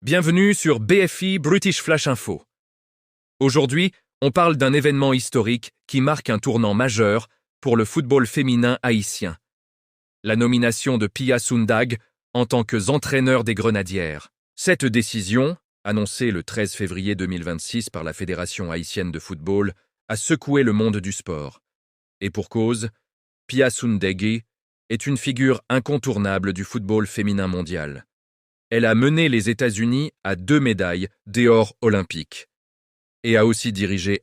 Bienvenue sur BFI British Flash Info. Aujourd'hui, on parle d'un événement historique qui marque un tournant majeur pour le football féminin haïtien. La nomination de Pia Sundhage en tant qu'entraîneur des Grenadières. Cette décision, annoncée le 13 février 2026 par la Fédération haïtienne de football, a secoué le monde du sport. Et pour cause, Pia Sundhage est une figure incontournable du football féminin mondial. Elle a mené les États-Unis à 2 médailles d'or olympiques et a aussi dirigé,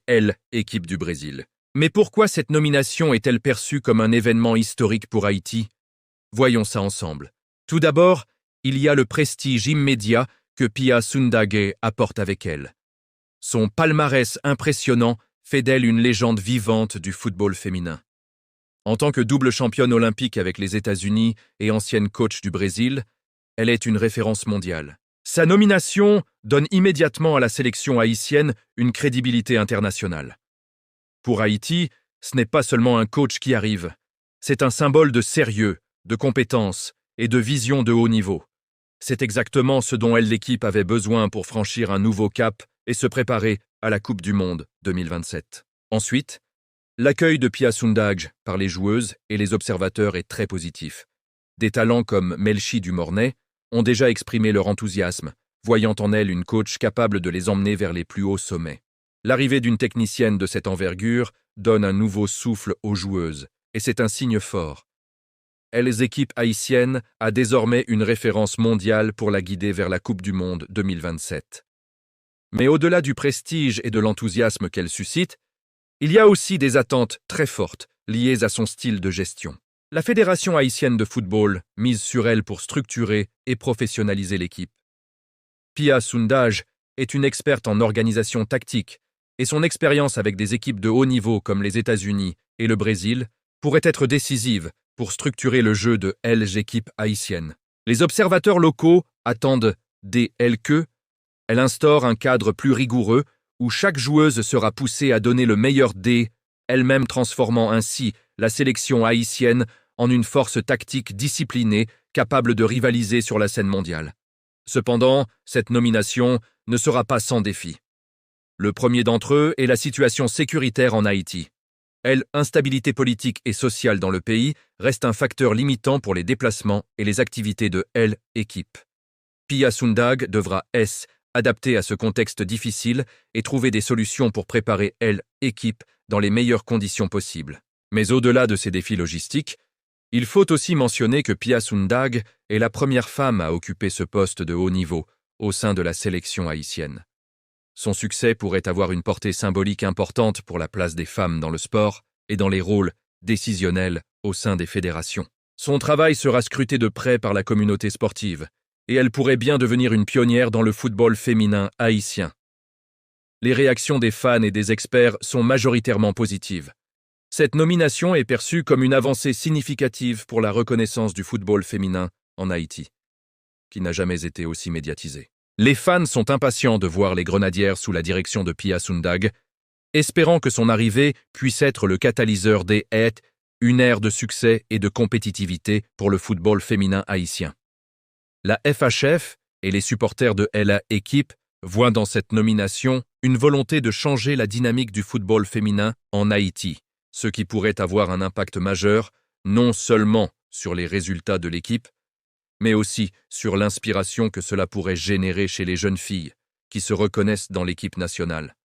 l'équipe du Brésil. Mais pourquoi cette nomination est-elle perçue comme un événement historique pour Haïti? Voyons ça ensemble. Tout d'abord, il y a le prestige immédiat que Pia Sundhage apporte avec elle. Son palmarès impressionnant fait d'elle une légende vivante du football féminin. En tant que double championne olympique avec les États-Unis et ancienne coach du Brésil, elle est une référence mondiale. Sa nomination donne immédiatement à la sélection haïtienne une crédibilité internationale. Pour Haïti, ce n'est pas seulement un coach qui arrive, c'est un symbole de sérieux, de compétence et de vision de haut niveau. C'est exactement ce dont l'équipe avait besoin pour franchir un nouveau cap et se préparer à la Coupe du Monde 2027. Ensuite, l'accueil de Pia Sundhage par les joueuses et les observateurs est très positif. Des talents comme Melchi Dumornay ont déjà exprimé leur enthousiasme, voyant en elle une coach capable de les emmener vers les plus hauts sommets. L'arrivée d'une technicienne de cette envergure donne un nouveau souffle aux joueuses, et c'est un signe fort. L'équipe haïtienne a désormais une référence mondiale pour la guider vers la Coupe du Monde 2027. Mais au-delà du prestige et de l'enthousiasme qu'elle suscite, il y a aussi des attentes très fortes liées à son style de gestion. La Fédération haïtienne de football mise sur elle pour structurer et professionnaliser l'équipe. Pia Sundhage est une experte en organisation tactique et son expérience avec des équipes de haut niveau comme les États-Unis et le Brésil pourrait être décisive pour structurer le jeu de l'équipe haïtienne. Les observateurs locaux attendent d'elle qu'elle instaure un cadre plus rigoureux où chaque joueuse sera poussée à donner le meilleur elle-même transformant ainsi la sélection haïtienne en une force tactique disciplinée capable de rivaliser sur la scène mondiale. Cependant, cette nomination ne sera pas sans défi. Le premier d'entre eux est la situation sécuritaire en Haïti. L'instabilité politique et sociale dans le pays reste un facteur limitant pour les déplacements et les activités de l'équipe. Pia Sundhage devra adapter à ce contexte difficile et trouver des solutions pour préparer l'équipe dans les meilleures conditions possibles. Mais au-delà de ces défis logistiques, il faut aussi mentionner que Pia Sundhage est la première femme à occuper ce poste de haut niveau au sein de la sélection haïtienne. Son succès pourrait avoir une portée symbolique importante pour la place des femmes dans le sport et dans les rôles décisionnels au sein des fédérations. Son travail sera scruté de près par la communauté sportive, et elle pourrait bien devenir une pionnière dans le football féminin haïtien. Les réactions des fans et des experts sont majoritairement positives. Cette nomination est perçue comme une avancée significative pour la reconnaissance du football féminin en Haïti, qui n'a jamais été aussi médiatisé. Les fans sont impatients de voir les Grenadières sous la direction de Pia Sundhage, espérant que son arrivée puisse être le catalyseur une ère de succès et de compétitivité pour le football féminin haïtien. La FHF et les supporters de l'équipe voient dans cette nomination une volonté de changer la dynamique du football féminin en Haïti, ce qui pourrait avoir un impact majeur non seulement sur les résultats de l'équipe, mais aussi sur l'inspiration que cela pourrait générer chez les jeunes filles qui se reconnaissent dans l'équipe nationale.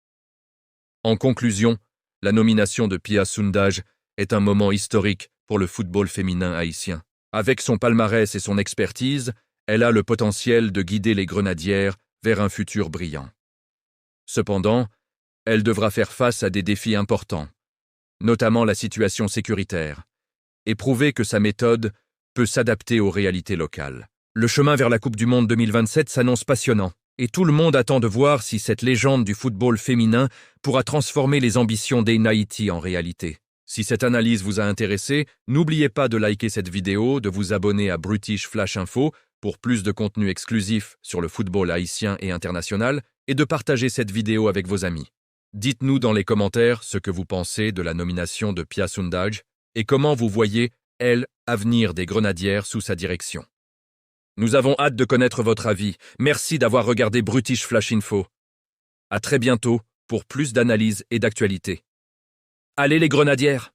En conclusion, la nomination de Pia Sundhage est un moment historique pour le football féminin haïtien. Avec son palmarès et son expertise, elle a le potentiel de guider les Grenadières vers un futur brillant. Cependant, elle devra faire face à des défis importants, notamment la situation sécuritaire, et prouver que sa méthode peut s'adapter aux réalités locales. Le chemin vers la Coupe du Monde 2027 s'annonce passionnant, et tout le monde attend de voir si cette légende du football féminin pourra transformer les ambitions d'Haïti en réalité. Si cette analyse vous a intéressé, n'oubliez pas de liker cette vidéo, de vous abonner à British Flash Info pour plus de contenu exclusif sur le football haïtien et international, et de partager cette vidéo avec vos amis. Dites-nous dans les commentaires ce que vous pensez de la nomination de Pia Sundhage et comment vous voyez, l'avenir des Grenadières sous sa direction. Nous avons hâte de connaître votre avis. Merci d'avoir regardé Brutish Flash Info. À très bientôt pour plus d'analyses et d'actualités. Allez les grenadières!